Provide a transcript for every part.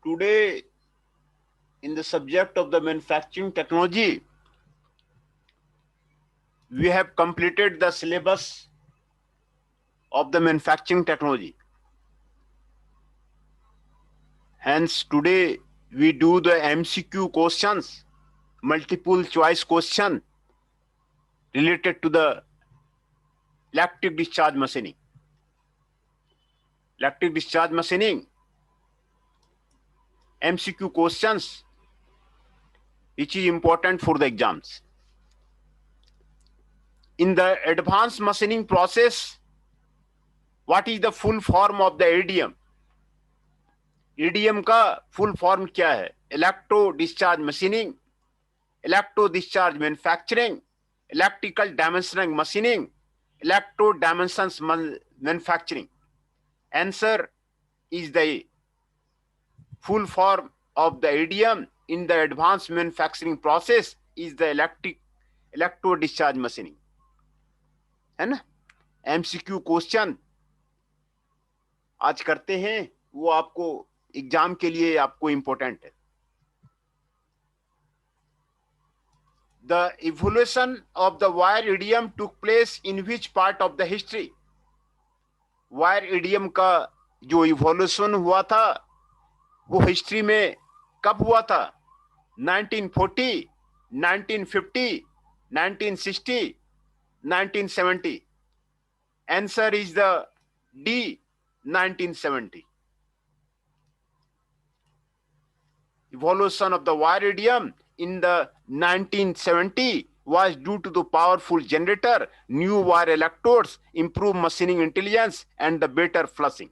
Today, in the subject of the manufacturing technology, we have completed the syllabus of the manufacturing technology. Hence, today we do the MCQ questions, multiple choice question related to the electric discharge machining. Electric discharge machining, MCQ questions, which is important for the exams. In the advanced machining process, what is the full form of the ADM? ADM का full form क्या है? Electro discharge machining, electro discharge manufacturing, electrical dimensioning machining, electro dimensions manufacturing. Answer is the full form of the ADM in the advanced manufacturing process is the electro discharge machining. है ना? MCQ question आज करते हैं, वो आपको exam के लिए आपको इंपॉर्टेंट है. The evolution of the wire EDM took place in which part of the history? Wire EDM का जो इवोल्यूशन हुआ था वो हिस्ट्री में कब हुआ था? 1940, 1950, 1960, 1970. Answer is the D, 1970. Evolution of the wire EDM in the 1970 was due to the powerful generator, new wire electrodes, improved machining intelligence and the better flushing.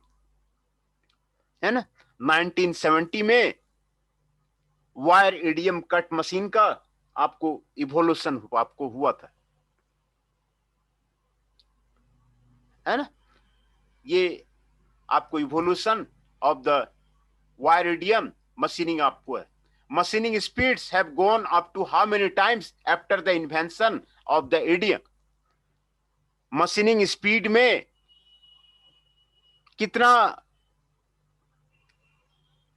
है ना? 1970 में वायर EDM कट मशीन का आपको evolution आपको हुआ था, है ना? ये आपको evolution of the wire EDM machining आपको है. Machining speeds have gone up to how many times after the invention of the EDM? Machining speed में कितना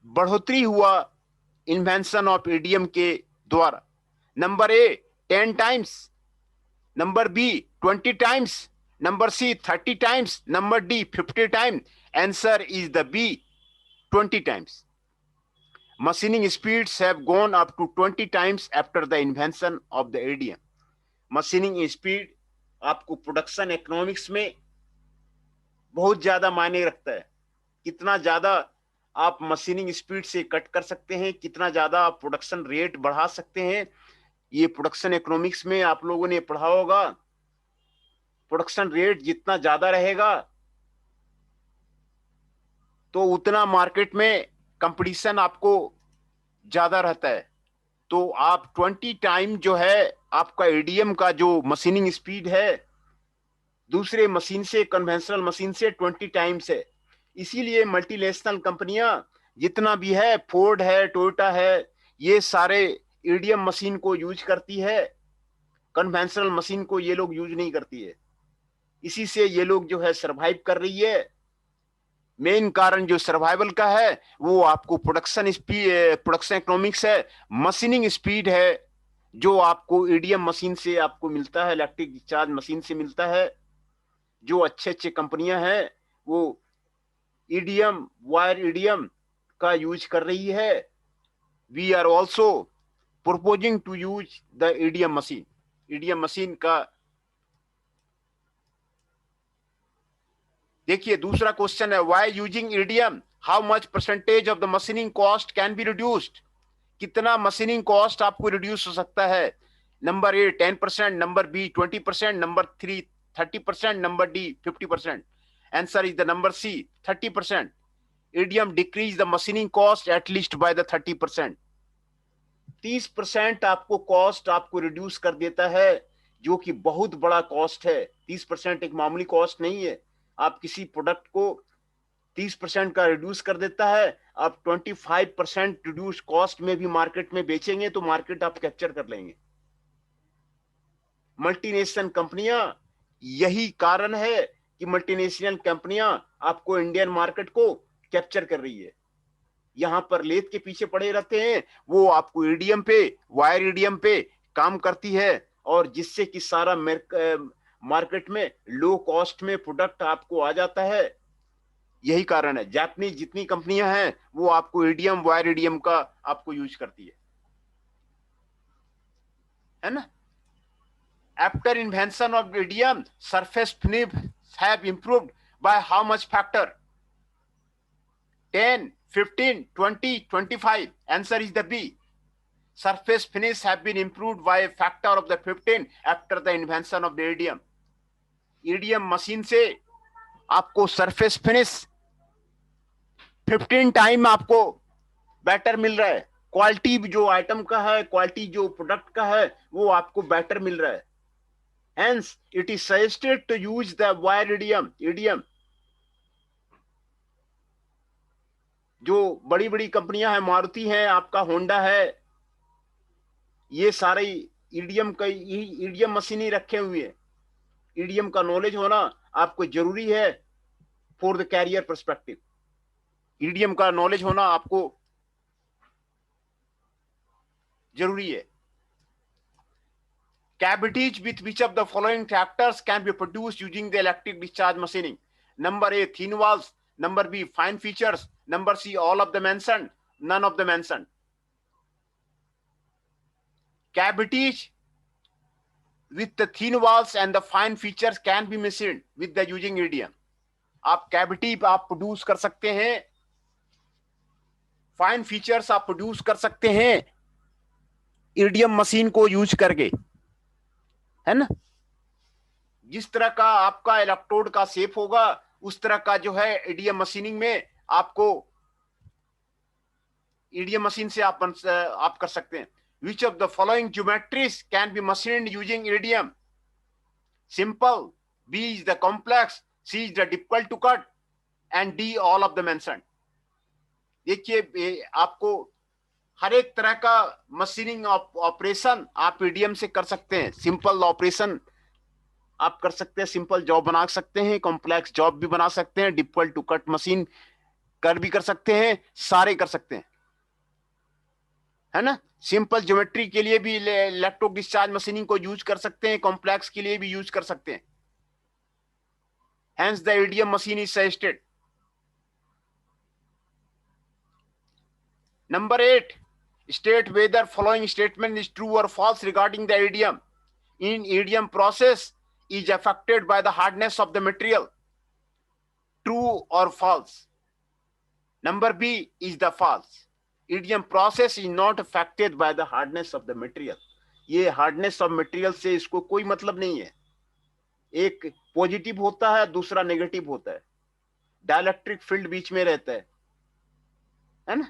बढ़ोतरी हुआ इन्वेंशन ऑफ EDM के द्वारा? Number A 10 times, number B 20 times, number C 30 times, number D 50 times. Answer is the B, 20 times. Machining speeds have gone up to 20 times after the invention of the EDM. Machining speed आपको production economics में बहुत ज्यादा मायने रखता है. कितना ज्यादा आप मशीनिंग स्पीड से कट कर सकते हैं, कितना ज्यादा आप प्रोडक्शन रेट बढ़ा सकते हैं, ये प्रोडक्शन इकोनॉमिक्स में आप लोगों ने पढ़ा होगा. प्रोडक्शन रेट जितना ज्यादा रहेगा तो उतना मार्केट में कंपटीशन आपको ज्यादा रहता है. तो आप 20 टाइम जो है आपका EDM का जो मशीनिंग स्पीड है दूसरे मशीन से, कन्वेंशनल मशीन से 20 टाइम्स है. इसीलिए मल्टीनेशनल कंपनियां जितना भी है, फोर्ड है, टोयोटा है, ये सारे EDM मशीन को यूज करती है, कन्वेंशनल मशीन को ये लोग यूज नहीं करती है. इसी से ये लोग जो है सरवाइव कर रही है. मेन कारण जो सर्वाइवल का है वो आपको प्रोडक्शन स्पीड, प्रोडक्शन इकोनॉमिक्स है, मशीनिंग स्पीड है, जो आपको EDM मशीन से आपको मिलता है, इलेक्ट्रिक डिस्चार्ज मशीन से मिलता है. जो अच्छे अच्छे कंपनियां हैं वो EDM, वायर EDM का यूज कर रही है. We are also proposing to use the EDM machine. EDM machine का देखिए दूसरा क्वेश्चन है, why using EDM how much percentage of the machining cost can be reduced? कितना मशीनिंग कॉस्ट आपको रिड्यूस हो सकता है? Number A 10%, number B 20%, number 3 30%, number D 50%. Answer is the number C, 30%. EDM decrease the machining cost at least by the 30%. 30% आपको cost आपको reduce कर देता है, जो कि बहुत बड़ा कॉस्ट है. 30% एक मामूली कॉस्ट नहीं है. आप किसी प्रोडक्ट को 30% का रिड्यूस कर देता है, आप 25% रिड्यूस कॉस्ट में भी मार्केट में बेचेंगे तो मार्केट आप कैप्चर कर लेंगे. मल्टीनेशनल कंपनियां, यही कारण है कि मल्टीनेशनल कंपनियां आपको इंडियन मार्केट को कैप्चर कर रही है। यहां पर लेथ के पीछे पड़े रहते हैं, वो आपको ईडीएम पे, वायर ईडीएम पे काम करती है, और जिससे कि सारा मार्केट में लो कॉस्ट में प्रोडक्ट आपको आ जाता है। यही कारण है जापानीज जितनी कंपनियां हैं वो आपको ईडीएम, वायर ईडीएम का आपको यूज करती है ना। After invention of EDM, surface finish have improved by how much factor? 10, 15, 20, 25? Answer is the B. Surface finish have been improved by a factor of the 15 after the invention of the EDM. EDM machine से आपको surface finish 15 time आपको better मिल रहा है। Quality जो item का है, quality जो product का है, वो आपको बेटर मिल रहा है। Hence, it is suggested to use the wire EDM. EDM जो बड़ी बड़ी कंपनियां हैं, मारुति है, आपका होंडा है, ये सारे ईडीएम मशीन ही रखे हुए हैं। ईडीएम का नॉलेज होना आपको जरूरी है for the career perspective. EDM का नॉलेज होना आपको जरूरी है। Cavities with which of the following factors can be produced using the electric discharge machining? Number A, thin walls. Number B, fine features. Number C, all of the mentioned. None of the mentioned. Cavities with the thin walls and the fine features can be machined with the using EDM. आप cavity आप produce कर सकते हैं, fine features आप produce कर सकते हैं EDM machine को यूज करके, है ना। जिस तरह का आपका इलेक्ट्रोड का शेप होगा उस तरह का जो है ईडीएम मशीनिंग में आपको ईडीएम मशीन से आप कर सकते हैं। Which of the following geometries can be machined using EDM? Simple. B is the complex. C is the difficult to cut. And D all of the mentioned. देखिए आपको हर एक तरह का मशीनिंग ऑपरेशन आप ईडीएम से कर सकते हैं। सिंपल ऑपरेशन आप कर सकते हैं, सिंपल जॉब बना सकते हैं, कॉम्प्लेक्स जॉब भी बना सकते हैं, डिफिकल्ट टू कट मशीन भी कर सकते हैं, सारे कर सकते हैं, है ना। सिंपल ज्योमेट्री के लिए भी इलेक्ट्रो डिस्चार्ज मशीनिंग को यूज कर सकते हैं, कॉम्प्लेक्स के लिए भी यूज कर सकते हैं। Hence the EDM machine is suggested. Number 8, state whether following statement is true or false regarding the EDM. In EDM process is affected by the hardness of the material. True or false? Number B is the false. EDM process is not affected by the hardness of the material. ये hardness of material से इसको कोई मतलब नहीं है। एक positive होता है, दूसरा नेगेटिव होता है, डाइलेक्ट्रिक फील्ड बीच में रहता है ना,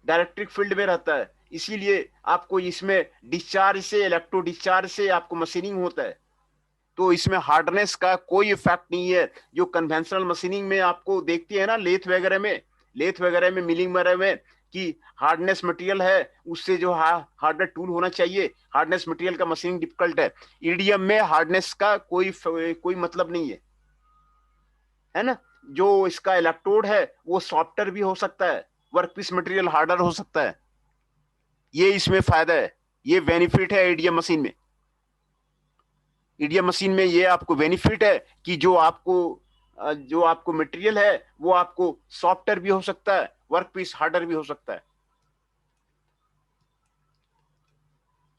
डाइलेक्ट्रिक फील्ड में रहता है, इसीलिए आपको इसमें डिस्चार्ज से, इलेक्ट्रो डिस्चार्ज से आपको मशीनिंग होता है, तो इसमें हार्डनेस का कोई इफेक्ट नहीं है। जो कन्वेंशनल मशीनिंग में आपको देखते हैं ना, लेथ वगैरह में मिलिंग वगैरह में कि हार्डनेस मटेरियल है, उससे जो हार्डर टूल होना चाहिए, हार्डनेस मटेरियल का मशीनिंग डिफिकल्ट है। ईडीएम में हार्डनेस का कोई मतलब नहीं है ना। जो इसका इलेक्ट्रोड है वो सॉफ्टर भी हो सकता है, वर्कपीस मटेरियल हार्डर हो सकता है। ये इसमें फायदा है, ये बेनिफिट है ईडीएम मशीन में। ईडीएम मशीन में ये आपको बेनिफिट है कि जो आपको मटेरियल है वो आपको सॉफ्टर भी हो सकता है, वर्कपीस हार्डर भी हो सकता है।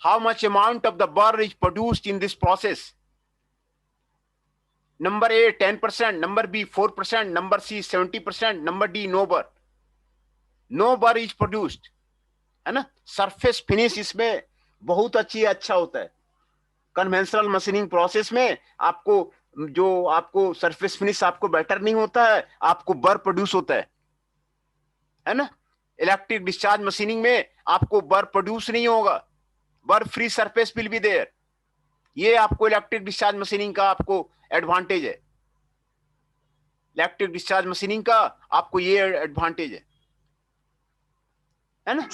How much amount of the burr is produced in this process? Number A 10%, number B 4%, number C 70%, number D no burr. No burr is produced, है ना। सरफेस फिनिश इसमें बहुत अच्छा होता है। कन्वेंशनल मशीनिंग प्रोसेस में आपको सरफेस फिनिश आपको बेटर नहीं होता है, आपको बर प्रोड्यूस होता है ना। इलेक्ट्रिक डिस्चार्ज मशीनिंग में आपको बर प्रोड्यूस नहीं होगा, burr free surface will be there. ये आपको इलेक्ट्रिक डिस्चार्ज मशीनिंग का आपको एडवांटेज है, इलेक्ट्रिक डिस्चार्ज मशीनिंग का आपको ये एडवांटेज है ना।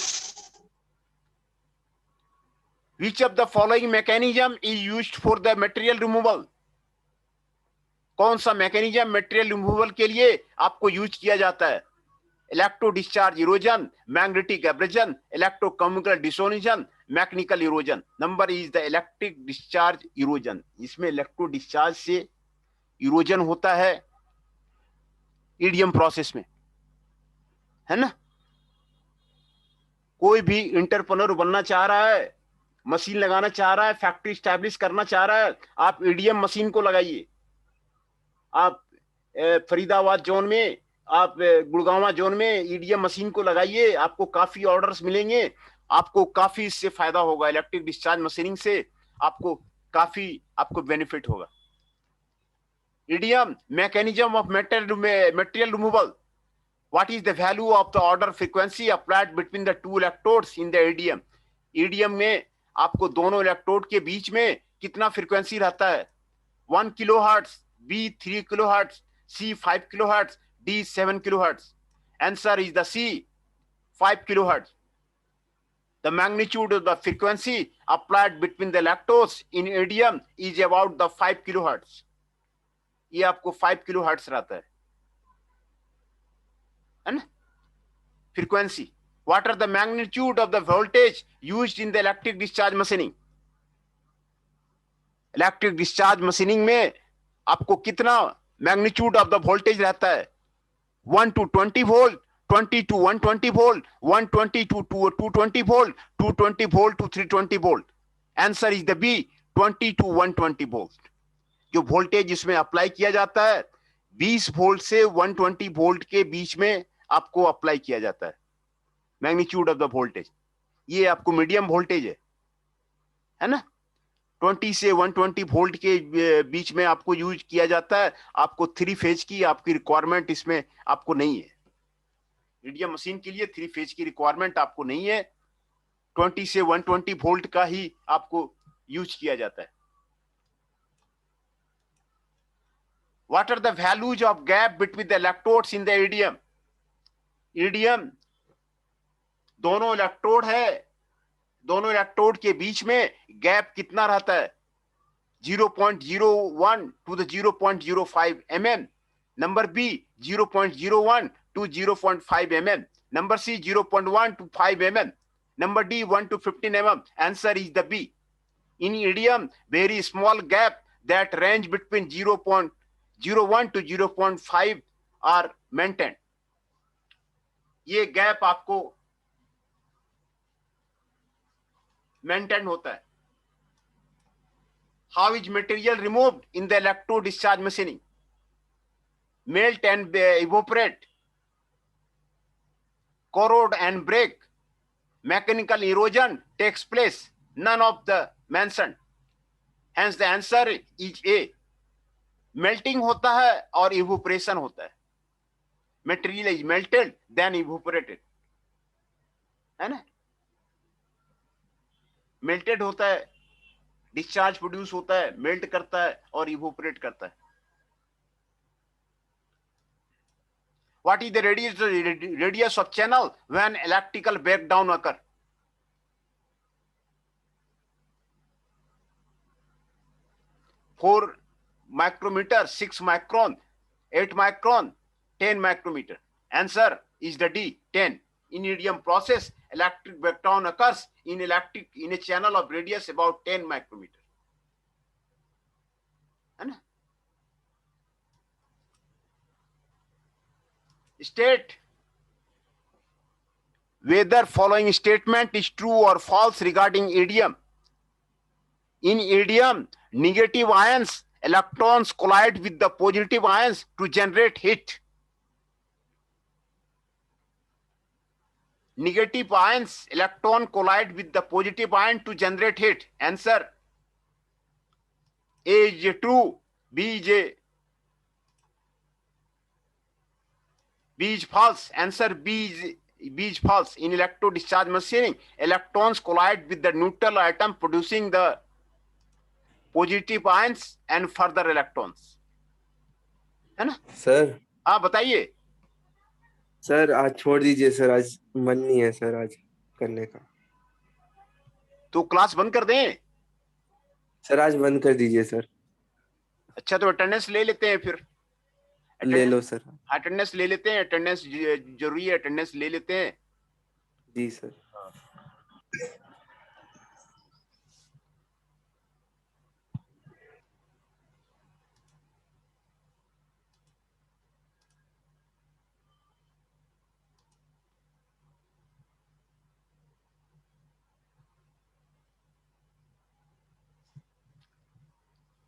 Which of the following mechanism is used for the material removal? कौन सा मैकेनिज्म मटेरियल रिमूवल के लिए आपको यूज किया जाता है? Electro discharge erosion, magnetic abrasion, electrochemical dissolution, mechanical erosion. Number is the electric discharge erosion. इसमें इलेक्ट्रो डिस्चार्ज से इरोजन होता है ईडीएम प्रोसेस में, है ना। कोई भी इंटरप्रेन्योर बनना चाह रहा है, मशीन लगाना चाह रहा है, फैक्ट्री स्टैब्लिश करना चाह रहा है, आप ईडीएम मशीन को लगाइए। आप फरीदाबाद जोन में, आप गुड़गांव जोन में ईडीएम मशीन को लगाइए, आपको काफी ऑर्डर्स मिलेंगे, आपको काफी इससे फायदा होगा। इलेक्ट्रिक डिस्चार्ज मशीनिंग से आपको काफी बेनिफिट होगा। EDM mechanism of material removal. What is the value of the order frequency applied between the two electrodes in the EDM? EDM में आपको दोनों इलेक्ट्रोड के बीच में कितना फ्रीक्वेंसी रहता है? 1 kilohertz, B 3 kilohertz, C 5 kilohertz, D 7 kilohertz. Answer is the C 5 kilohertz. The magnitude of the frequency applied between the electrodes in EDM is about the 5 kilohertz. ये आपको 5 किलोहर्ट्ज रहता है ना? Frequency. What are the magnitude of the voltage used in the electric discharge machining? Electric discharge machining में आपको कितना magnitude of the voltage रहता है? 1 to 20 volt, 20 to 120 volt, 120 to 220 volt, 220 volt to 320 volt. Answer is the B, 20 to 120 volt. जो voltage इसमें apply किया जाता है 20 वोल्ट से 120 वोल्ट के बीच में आपको अप्लाई किया जाता है मैग्नीट्यूड ऑफ द वोल्टेज। ये आपको मीडियम वोल्टेज है ना। 20 से 120 वोल्ट के बीच में आपको यूज किया जाता है। आपको 3 फेज की आपकी रिक्वायरमेंट इसमें आपको नहीं है। मीडियम मशीन के लिए 3 फेज की रिक्वायरमेंट आपको नहीं है। 20 से 120 वोल्ट का ही आपको यूज किया जाता है। What are the values of gap between the electrodes in the EDM? EDM दोनों इलेक्ट्रोड है, दोनों इलेक्ट्रोड के बीच में गैप कितना रहता है? 0.01 to the 0.05 mm. Number B 0.01 to 0.5 mm. Number C 0.1 to 5 mm. Number D 1 to 15 mm. Answer is the B. In EDM, very small gap that range between 0.01 to 0.5 are maintained. ये gap आपको maintain होता है। How is material removed in the electro discharge machining? Melt and evaporate, corrode and break, mechanical erosion takes place, none of the mentioned. Hence the answer is A. Melting होता है और evaporation होता है। Material is melted then evaporated, है ना। Melted होता है, discharge produce होता है, मेल्ट करता है और इवोपरेट करता है। What is the radius of channel when electrical breakdown occur? 4 micrometre, 6 micron, 8 micron, 10 micrometre. Answer is the D, 10। In EDM process, electric breakdown occurs in a channel of radius about 10 micrometer. है ना? State whether following statement is true or false regarding EDM. In EDM, negative ions, electrons collide with the positive ions to generate heat. Negative ions, electron collide with the positive ion to generate heat. Answer A is true, B is false. Answer B is false. In electro discharge machining, electrons collide with the neutral atom producing the positive ions and further electrons. है ना sir? हाँ बताइए sir आज छोड़ दीजिए sir, आज मन नहीं है सर आज करने का। तो क्लास बंद कर दें? सर आज बंद कर दीजिए सर। अच्छा, तो अटेंडेंस ले लेते हैं फिर। ले अटेंडेंस, लो सर। अटेंडेंस ले लेते हैं, अटेंडेंस जरूरी है, अटेंडेंस ले लेते हैं। जी sir.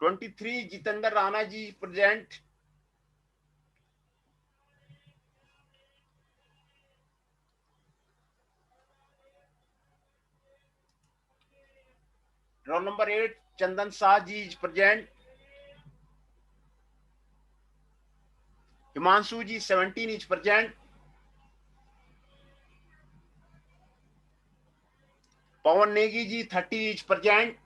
Twenty three Jitendra Rana ji present. Roll number 8 Chandan Shah ji is present. Himanshu ji 17 is present. Pawan Negi ji 30 is present.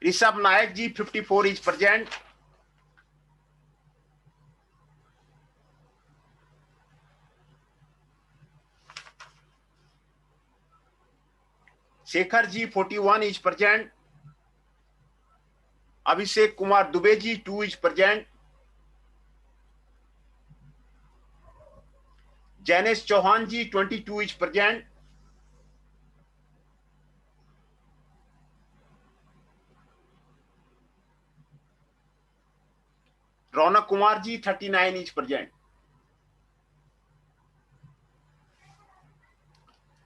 Rishabh Nayak ji 54 is present. Shekhar ji 41 is present. Abhishek Kumar Dubey ji 2 is present. Jainesh Chauhan ji 22 is present. Raunak Kumar ji 39 is present.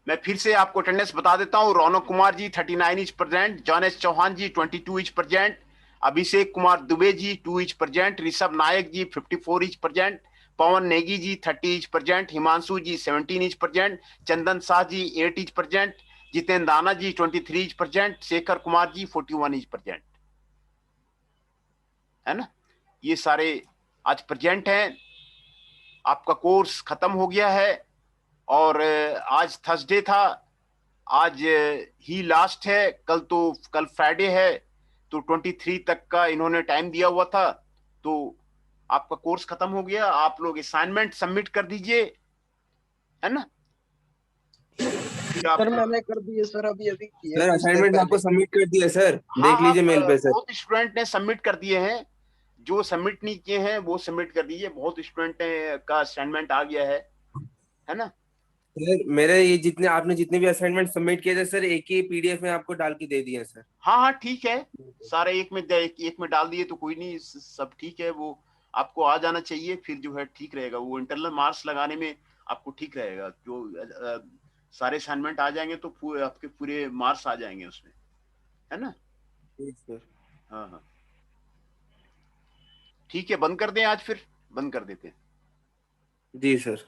मैं फिर से आपको अटेंडेंस बता देता हूं। रौनक Kumar ji 39 is present. Jonesh Chauhan ji 22 is present. Abhishek Kumar Dubey ji 2 is present. Rishabh Nayak ji 54 is present. Pawan Negi ji 30 is present. Himanshu ji 17 is present. Chandan Shah ji 8 is present. Jitendra Dana ji 23 is present. Shekhar Kumar ji 41 is present. है ना, ये सारे आज प्रेजेंट हैं। आपका कोर्स खत्म हो गया है और आज थर्सडे था, आज ही लास्ट है। कल फ्राइडे है, तो 23 तक का इन्होंने टाइम दिया हुआ था। तो आपका कोर्स खत्म हो गया। आप लोग असाइनमेंट सबमिट कर दीजिए, है ना। फिर आप, सर मैंने कर दिए सर, अभी अभी किए सर कुछ देर असाइनमेंट आपको पहले। सबमिट कर दिया सर, हाँ देख हाँ, लीजिए मेल पे सर। बहुत स्टूडेंट ने सबमिट कर दिए हैं। जो सबमिट नहीं किए हैं वो सबमिट कर दीजिए। बहुत स्टूडेंट का असाइनमेंट आ गया है ना। सर मेरे ये जितने आपने जितने भी असाइनमेंट सबमिट किए थे सर, एक ही पीडीएफ में आपको डाल के दे दिए सर। हाँ हाँ, ठीक है। सारे एक में डाल दिए तो कोई नहीं, सब ठीक है। वो आपको आ जाना चाहिए, फिर जो है ठीक रहेगा। वो इंटरनल मार्क्स लगाने में आपको ठीक रहेगा। जो सारे असाइनमेंट आ जाएंगे तो आपके पूरे मार्क्स आ जाएंगे उसमें, है ना। जी सर। हाँ हाँ, ठीक है। बंद कर दें आज, फिर बंद कर देते हैं। जी सर।